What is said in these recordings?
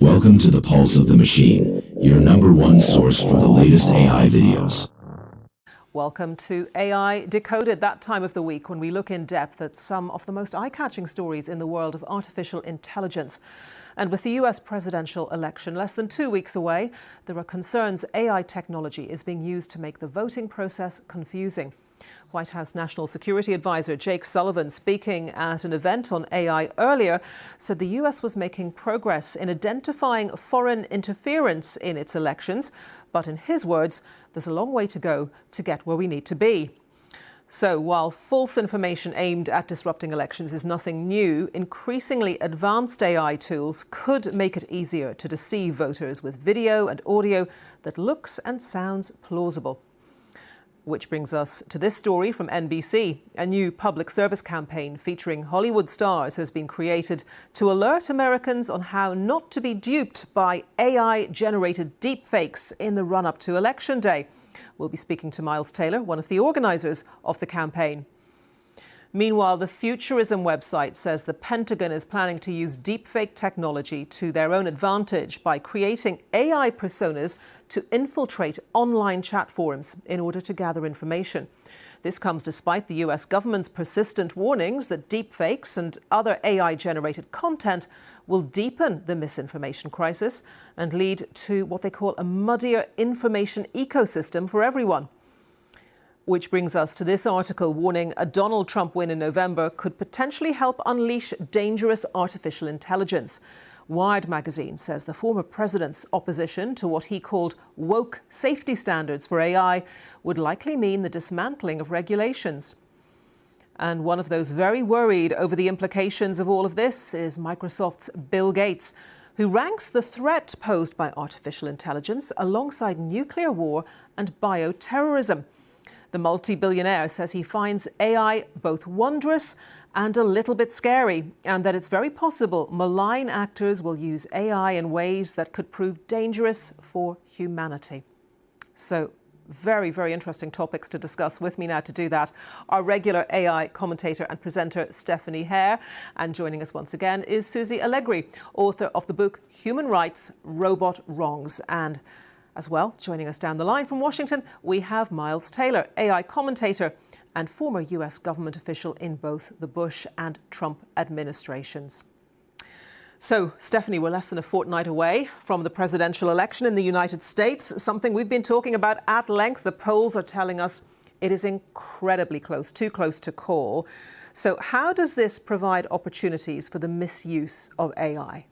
Welcome to the Pulse of the Machine, your number one source for the latest AI videos. Welcome to AI Decoded, that time of the week when we look in depth at some of the most eye-catching stories in the world of artificial intelligence. And with the US presidential election less than 2 weeks away, there are concerns AI technology is being used to make the voting process confusing. White House National Security Advisor Jake Sullivan, speaking at an event on AI earlier, said the US was making progress in identifying foreign interference in its elections. But in his words, there's a long way to go to get where we need to be. So while false information aimed at disrupting elections is nothing new, increasingly advanced AI tools could make it easier to deceive voters with video and audio that looks and sounds plausible. Which brings us to this story from NBC. A new public service campaign featuring Hollywood stars has been created to alert Americans on how not to be duped by AI-generated deepfakes in the run-up to Election Day. We'll be speaking to Miles Taylor, one of the organisers of the campaign. Meanwhile, the Futurism website says the Pentagon is planning to use deepfake technology to their own advantage by creating AI personas to infiltrate online chat forums in order to gather information. This comes despite the US government's persistent warnings that deepfakes and other AI-generated content will deepen the misinformation crisis and lead to what they call a muddier information ecosystem for everyone. Which brings us to this article warning a Donald Trump win in November could potentially help unleash dangerous artificial intelligence. Wired magazine says the former president's opposition to what he called woke safety standards for AI would likely mean the dismantling of regulations. And one of those very worried over the implications of all of this is Microsoft's Bill Gates, who ranks the threat posed by artificial intelligence alongside nuclear war and bioterrorism. The multi-billionaire says he finds AI both wondrous and a little bit scary, and that it's very possible malign actors will use AI in ways that could prove dangerous for humanity. So, very, very interesting topics to discuss. With me now to do that, our regular AI commentator and presenter, Stephanie Hare. And joining us once again is Susie Allegri, author of the book Human Rights, Robot Wrongs. And as well, joining us down the line from Washington, we have Miles Taylor, AI commentator and former US government official in both the Bush and Trump administrations. So, Stephanie, we're less than a fortnight away from the presidential election in the United States, something we've been talking about at length. The polls are telling us it is incredibly close, too close to call. So how does this provide opportunities for the misuse of AI?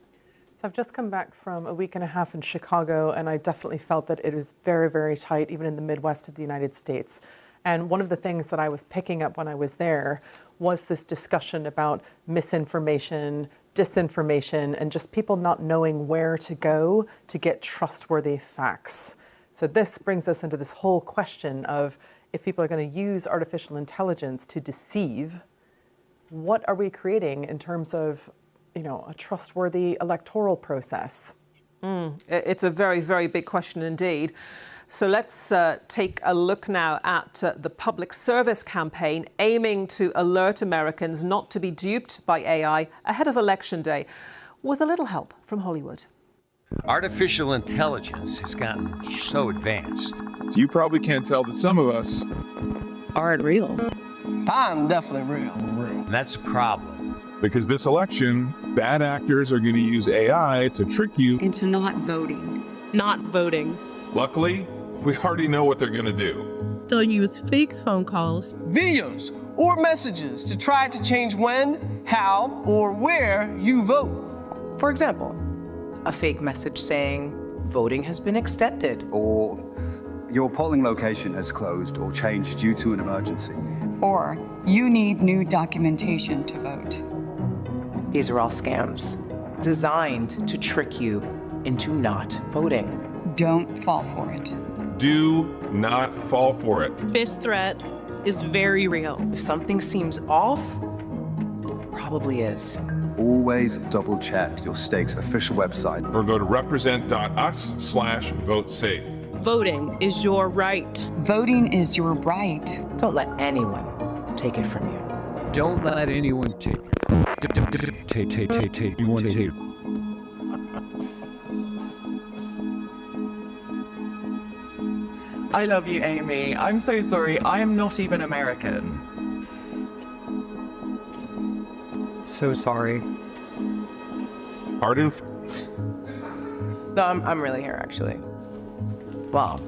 So I've just come back from a week and a half in Chicago, and I definitely felt that it was very, very tight, even in the Midwest of the United States. And one of the things that I was picking up when I was there was this discussion about misinformation, disinformation, and just people not knowing where to go to get trustworthy facts. So this brings us into this whole question of if people are going to use artificial intelligence to deceive, what are we creating in terms of a trustworthy electoral process? It's a very, very big question indeed. So let's take a look now at the public service campaign aiming to alert Americans not to be duped by AI ahead of Election Day, with a little help from Hollywood. Artificial intelligence has gotten so advanced. You probably can't tell that some of us aren't real. I'm definitely real. And that's a problem. Because this election, bad actors are going to use AI to trick you into not voting. Not voting. Luckily, we already know what they're going to do. They'll use fake phone calls, videos, or messages to try to change when, how, or where you vote. For example, a fake message saying voting has been extended. Or your polling location has closed or changed due to an emergency. Or you need new documentation to vote. These are all scams designed to trick you into not voting. Don't fall for it. Do not fall for it. This threat is very real. If something seems off, it probably is. Always double check your state's official website. Or go to represent.us/vote-safe. Voting is your right. Voting is your right. Don't let anyone take it from you. Don't let anyone take you want to take. I love you, Amy. I'm so sorry. I am not even American. So sorry. Pardon? No, I'm really here, actually. Well,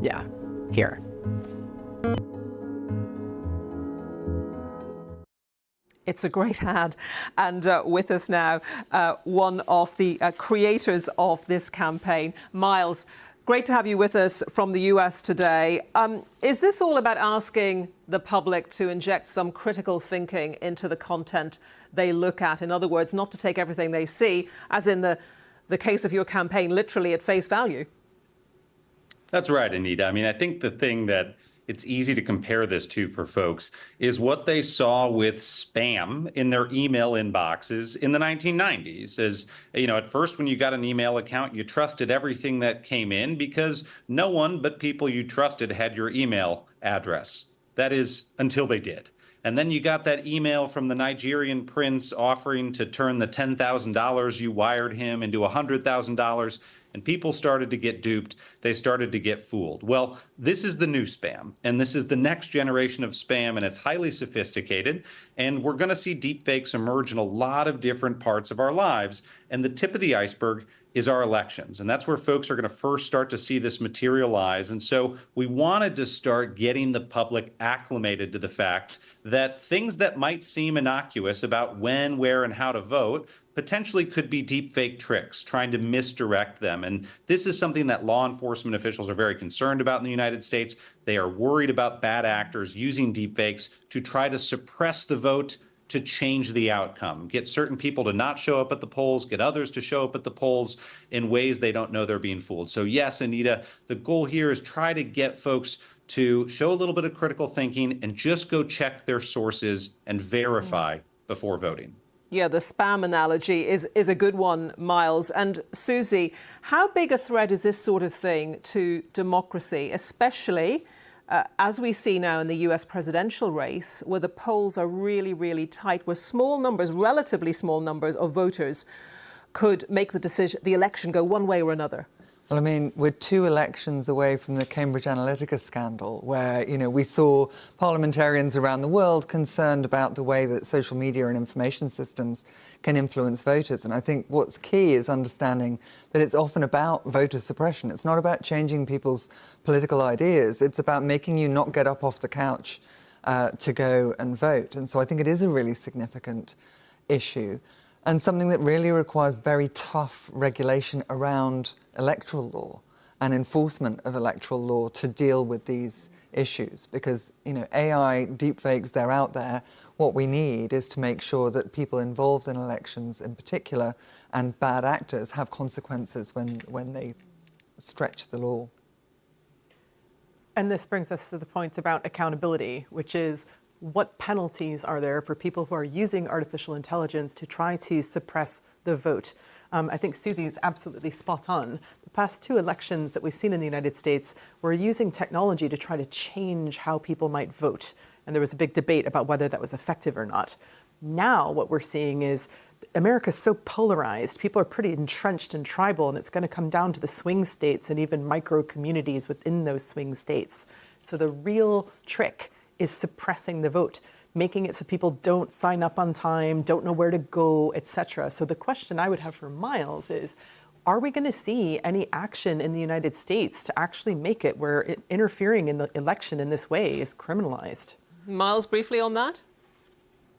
yeah, here. It's a great ad. And with us now, one of the creators of this campaign, Miles. Great to have you with us from the US today. Is this all about asking the public to inject some critical thinking into the content they look at? In other words, not to take everything they see, as in the case of your campaign, literally at face value? That's right, Anita. I mean, I think the thing that it's easy to compare this to for folks is what they saw with spam in their email inboxes in the 1990s. As you know, at first, when you got an email account, you trusted everything that came in because no one but people you trusted had your email address. That is, until they did. And then you got that email from the Nigerian prince offering to turn the $10,000 you wired him into $100,000. And people started to get duped. They started to get fooled. Well, this is the new spam, and this is the next generation of spam, and it's highly sophisticated. And we're going to see deepfakes emerge in a lot of different parts of our lives. And the tip of the iceberg is our elections. And that's where folks are going to first start to see this materialize. And so we wanted to start getting the public acclimated to the fact that things that might seem innocuous about when, where, and how to vote potentially could be deepfake tricks, trying to misdirect them. And this is something that law enforcement officials are very concerned about in the United States. They are worried about bad actors using deepfakes to try to suppress the vote, to change the outcome, get certain people to not show up at the polls, get others to show up at the polls in ways they don't know they're being fooled. So yes, Anita, the goal here is try to get folks to show a little bit of critical thinking and just go check their sources and verify before voting. Yeah, the spam analogy is a good one, Miles. And Susie, how big a threat is this sort of thing to democracy, especially as we see now in the US presidential race, where the polls are really, really tight, where small numbers, relatively small numbers of voters could make the election go one way or another? Well, I mean, we're 2 elections away from the Cambridge Analytica scandal, where, you know, we saw parliamentarians around the world concerned about the way that social media and information systems can influence voters. And I think what's key is understanding that it's often about voter suppression. It's not about changing people's political ideas. It's about making you not get up off the couch to go and vote. And so I think it is a really significant issue, and something that really requires very tough regulation around electoral law and enforcement of electoral law to deal with these issues. Because, you know, AI, deepfakes, they're out there. What we need is to make sure that people involved in elections in particular and bad actors have consequences when they stretch the law. And this brings us to the point about accountability, which is what penalties are there for people who are using artificial intelligence to try to suppress the vote? I think Susie is absolutely spot on. The past 2 elections that we've seen in the United States were using technology to try to change how people might vote. And there was a big debate about whether that was effective or not. Now what we're seeing is America's so polarized. People are pretty entrenched and tribal, and it's going to come down to the swing states and even micro communities within those swing states. So the real trick is suppressing the vote, making it so people don't sign up on time, don't know where to go, etc. So the question I would have for Miles is, are we going to see any action in the United States to actually make it where interfering in the election in this way is criminalized? Miles, briefly on that?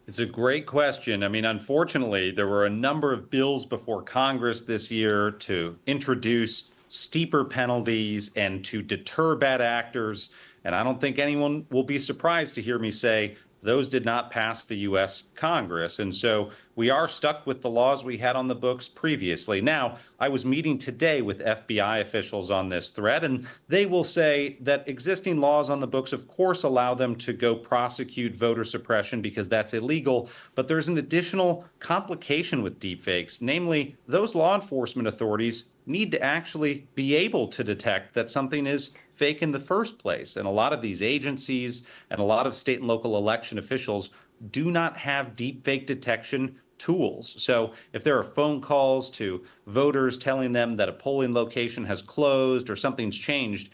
It's a great question. I mean, unfortunately, there were a number of bills before Congress this year to introduce steeper penalties and to deter bad actors. And I don't think anyone will be surprised to hear me say those did not pass the U.S. Congress. And so we are stuck with the laws we had on the books previously. Now, I was meeting today with FBI officials on this thread, and they will say that existing laws on the books, of course, allow them to go prosecute voter suppression because that's illegal. But there's an additional complication with deepfakes, namely, those law enforcement authorities need to actually be able to detect that something is fake in the first place. And a lot of these agencies and a lot of state and local election officials do not have deepfake detection tools. So if there are phone calls to voters telling them that a polling location has closed or something's changed,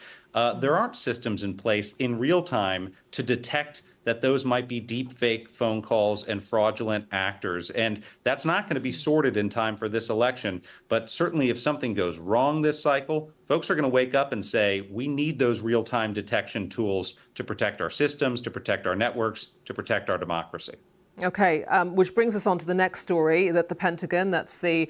there aren't systems in place in real time to detect that those might be deep fake phone calls and fraudulent actors. And that's not going to be sorted in time for this election. But certainly if something goes wrong this cycle, folks are going to wake up and say, we need those real-time detection tools to protect our systems, to protect our networks, to protect our democracy. Okay, which brings us on to the next story, that the Pentagon, that's the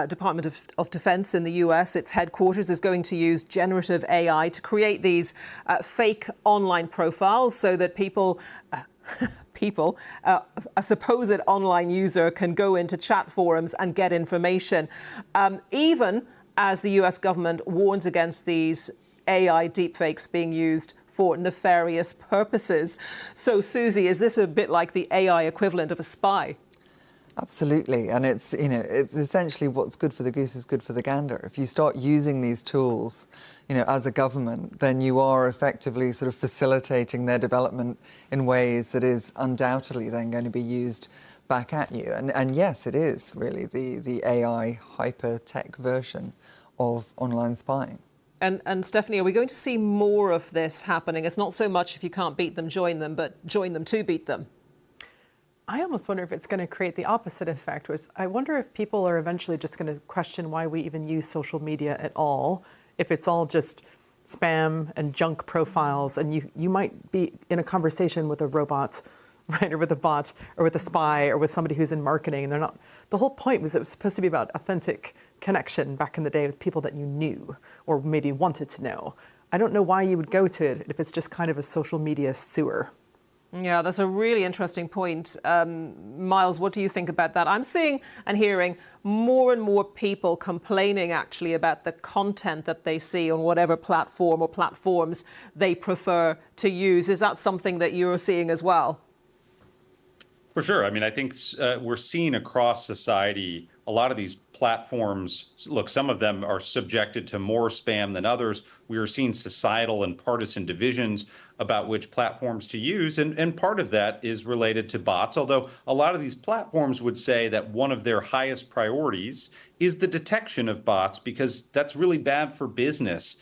Department of Defense in the US, its headquarters, is going to use generative AI to create these fake online profiles so that a supposed online user can go into chat forums and get information, even as the US government warns against these AI deepfakes being used for nefarious purposes. So, Susie, is this a bit like the AI equivalent of a spy? Absolutely, and it's essentially what's good for the goose is good for the gander. If you start using these tools, as a government, then you are effectively sort of facilitating their development in ways that is undoubtedly then going to be used back at you. And yes, it is really the AI hyper-tech version of online spying. And Stephanie, are we going to see more of this happening? It's not so much if you can't beat them, join them, but join them to beat them. I almost wonder if it's going to create the opposite effect. I wonder if people are eventually just going to question why we even use social media at all, if it's all just spam and junk profiles, and you might be in a conversation with a robot, right, or with a bot, or with a spy, or with somebody who's in marketing, and they're not. The whole point was it was supposed to be about authentic connection back in the day with people that you knew or maybe wanted to know. I don't know why you would go to it if it's just kind of a social media sewer. Yeah, that's a really interesting point. Miles, what do you think about that? I'm seeing and hearing more and more people complaining actually about the content that they see on whatever platform or platforms they prefer to use. Is that something that you're seeing as well? For sure. I mean, I think we're seeing across society a lot of these platforms. Look, some of them are subjected to more spam than others. We are seeing societal and partisan divisions about which platforms to use. And part of that is related to bots, although a lot of these platforms would say that one of their highest priorities is the detection of bots, because that's really bad for business.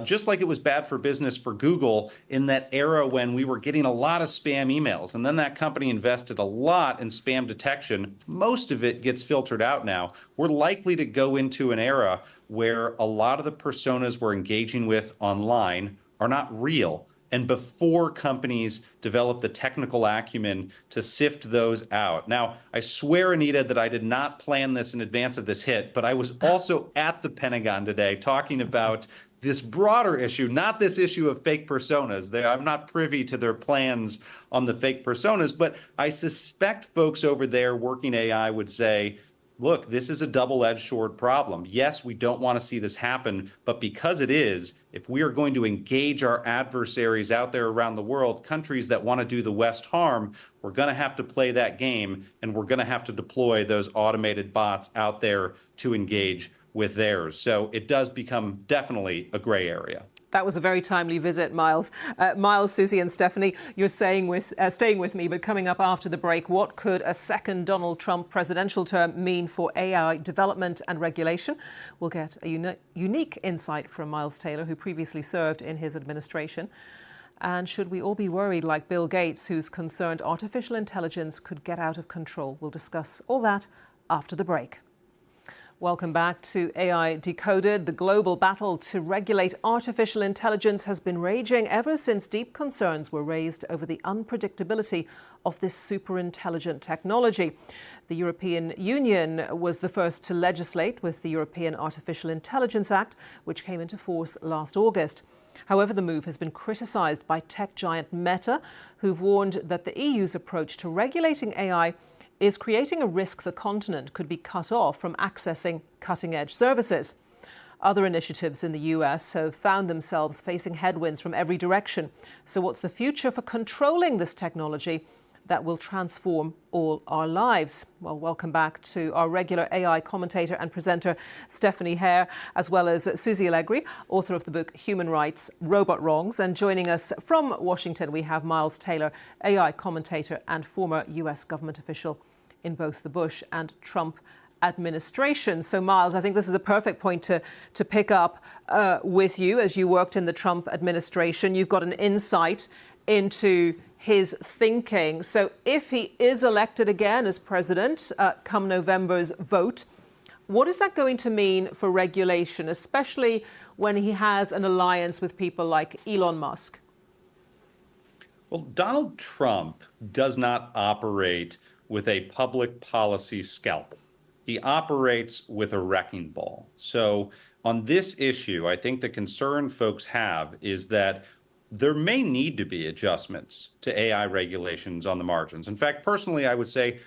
Just like it was bad for business for Google in that era when we were getting a lot of spam emails. And then that company invested a lot in spam detection. Most of it gets filtered out now. We're likely to go into an era where a lot of the personas we're engaging with online are not real. And before companies develop the technical acumen to sift those out. Now, I swear, Anita, that I did not plan this in advance of this hit, but I was also at the Pentagon today talking about this broader issue, not this issue of fake personas. I'm not privy to their plans on the fake personas, but I suspect folks over there working AI would say, look, this is a double-edged sword problem. Yes, we don't want to see this happen, but because it is, if we are going to engage our adversaries out there around the world, countries that want to do the West harm, we're going to have to play that game, and we're going to have to deploy those automated bots out there to engage with theirs. So it does become definitely a gray area. That was a very timely visit, Miles. Miles, Susie and Stephanie, you're staying with me, but coming up after the break, what could a second Donald Trump presidential term mean for AI development and regulation? We'll get a unique insight from Miles Taylor, who previously served in his administration. And should we all be worried like Bill Gates, who's concerned artificial intelligence could get out of control? We'll discuss all that after the break. Welcome back to AI Decoded. The global battle to regulate artificial intelligence has been raging ever since deep concerns were raised over the unpredictability of this super-intelligent technology. The European Union was the first to legislate with the European Artificial Intelligence Act, which came into force last August. However, the move has been criticised by tech giant Meta, who've warned that the EU's approach to regulating AI is creating a risk the continent could be cut off from accessing cutting-edge services. Other initiatives in the US have found themselves facing headwinds from every direction. So what's the future for controlling this technology that will transform all our lives? Well, welcome back to our regular AI commentator and presenter, Stephanie Hare, as well as Susie Allegri, author of the book Human Rights, Robot Wrongs. And joining us from Washington, we have Miles Taylor, AI commentator and former US government official in both the Bush and Trump administration. So, Miles, I think this is a perfect point to pick up with you. As you worked in the Trump administration, you've got an insight into his thinking. So if he is elected again as president come November's vote, what is that going to mean for regulation, especially when he has an alliance with people like Elon Musk? Well, Donald Trump does not operate with a public policy scalpel. He operates with a wrecking ball. So on this issue, I think the concern folks have is that there may need to be adjustments to AI regulations on the margins. In fact, personally, I would say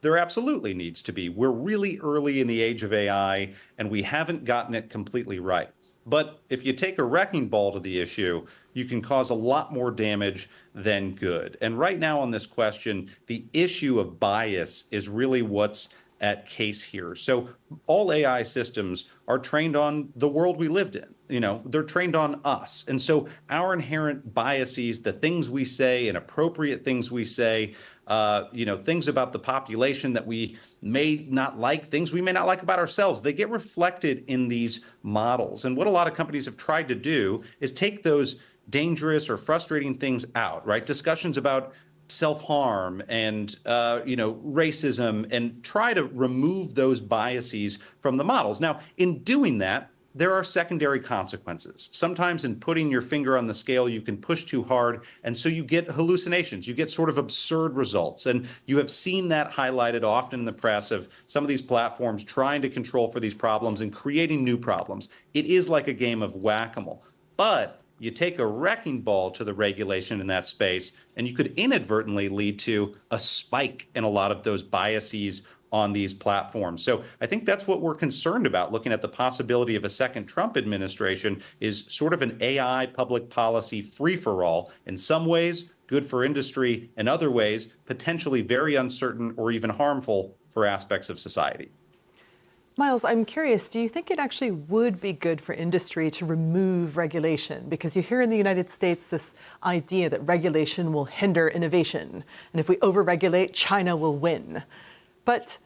there absolutely needs to be. We're really early in the age of AI, and we haven't gotten it completely right. But if you take a wrecking ball to the issue, you can cause a lot more damage than good. And right now on this question, the issue of bias is really what's at case here. So all AI systems are trained on the world we lived in. You know, they're trained on us. And so our inherent biases, the things we say, inappropriate things we say, things about the population that we may not like, things we may not like about ourselves, they get reflected in these models. And what a lot of companies have tried to do is take those dangerous or frustrating things out, right? Discussions about self-harm and racism, and try to remove those biases from the models. Now, in doing that, there are secondary consequences. Sometimes in putting your finger on the scale, you can push too hard, and so you get hallucinations. You get sort of absurd results. And you have seen that highlighted often in the press of some of these platforms trying to control for these problems and creating new problems. It is like a game of whack-a-mole. But you take a wrecking ball to the regulation in that space, and you could inadvertently lead to a spike in a lot of those biases on these platforms. So I think that's what we're concerned about, looking at the possibility of a second Trump administration, is sort of an AI public policy free-for-all. In some ways, good for industry. In other ways, potentially very uncertain or even harmful for aspects of society. Miles, I'm curious, do you think it actually would be good for industry to remove regulation? Because you hear in the United States this idea that regulation will hinder innovation. And if we overregulate, China will win. But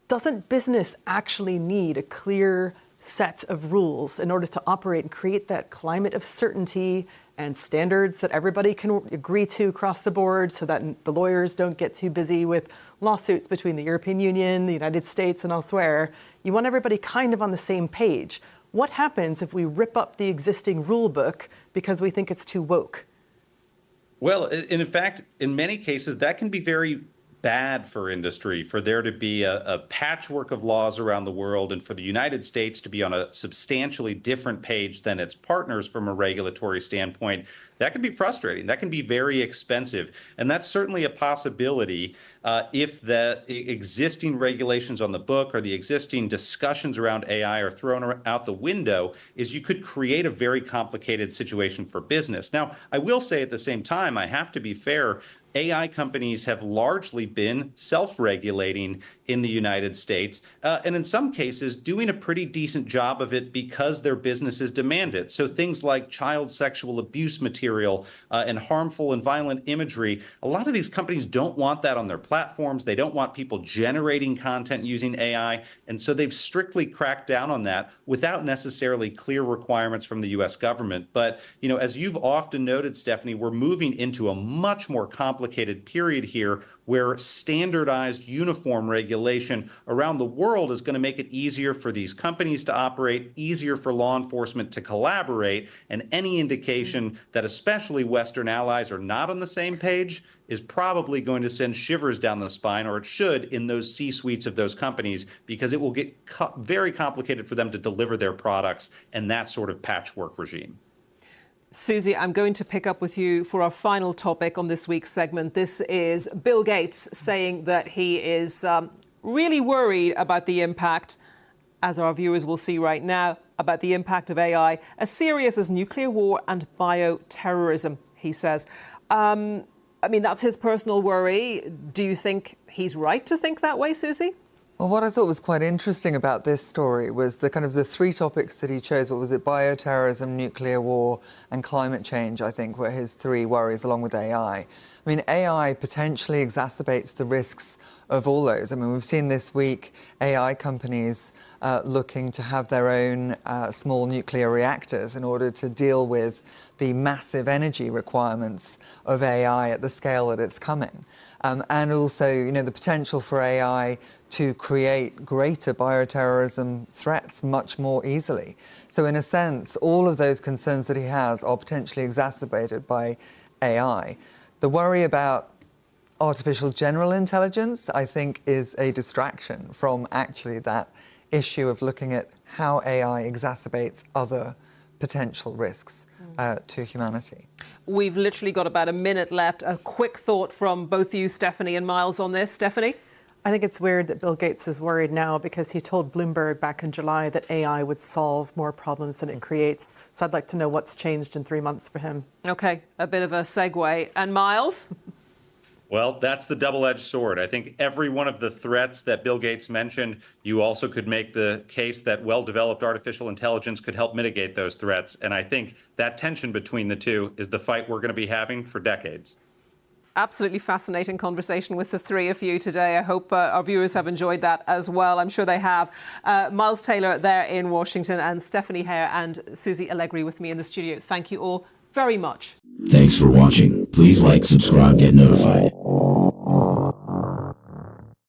doesn't business actually need a clear set of rules in order to operate and create that climate of certainty and standards that everybody can agree to across the board, so that the lawyers don't get too busy with lawsuits between the European Union, the United States, and elsewhere? You want everybody kind of on the same page. What happens if we rip up the existing rule book because we think it's too woke? Well, in fact, in many cases, that can be very bad for industry, for there to be a patchwork of laws around the world, and for the United States to be on a substantially different page than its partners from a regulatory standpoint. That can be frustrating. That can be very expensive. And that's certainly a possibility if the existing regulations on the book or the existing discussions around AI are thrown out the window, is you could create a very complicated situation for business. Now, I will say at the same time, I have to be fair, AI companies have largely been self-regulating in the United States, and in some cases doing a pretty decent job of it because their businesses demand it. So things like child sexual abuse material and harmful and violent imagery, a lot of these companies don't want that on their platforms. They don't want people generating content using AI, and so they've strictly cracked down on that without necessarily clear requirements from the U.S. government. But, you know, as you've often noted, Stephanie, we're moving into a much more complicated period here where standardized uniform regulation around the world is going to make it easier for these companies to operate, easier for law enforcement to collaborate, and any indication that especially Western allies are not on the same page is probably going to send shivers down the spine, or it should, in those C-suites of those companies, because it will get very complicated for them to deliver their products in that sort of patchwork regime. Susie, I'm going to pick up with you for our final topic on this week's segment. This is Bill Gates saying that he is really worried about the impact, as our viewers will see right now, about the impact of AI, as serious as nuclear war and bioterrorism, he says. I mean, that's his personal worry. Do you think he's right to think that way, Susie? Well, what I thought was quite interesting about this story was the three topics that he chose. What was it? Bioterrorism, nuclear war, and climate change, I think, were his three worries, along with AI. I mean, AI potentially exacerbates the risks of all those. I mean, we've seen this week AI companies looking to have their own small nuclear reactors in order to deal with the massive energy requirements of AI at the scale that it's coming. And also, you know, the potential for AI to create greater bioterrorism threats much more easily. So in a sense, all of those concerns that he has are potentially exacerbated by AI. The worry about artificial general intelligence, I think, is a distraction from actually that issue of looking at how AI exacerbates other potential risks to humanity. We've literally got about a minute left. A quick thought from both you, Stephanie and Miles, on this. Stephanie? I think it's weird that Bill Gates is worried now because he told Bloomberg back in July that AI would solve more problems than it creates. So I'd like to know what's changed in 3 months for him. OK, a bit of a segue. And Miles? Well, that's the double-edged sword. I think every one of the threats that Bill Gates mentioned, you also could make the case that well-developed artificial intelligence could help mitigate those threats. And I think that tension between the two is the fight we're going to be having for decades. Absolutely fascinating conversation with the three of you today. I hope our viewers have enjoyed that as well. I'm sure they have. Miles Taylor there in Washington and Stephanie Hare and Susie Allegri with me in the studio. Thank you all very much. Thanks for watching. Please like, subscribe, get notified.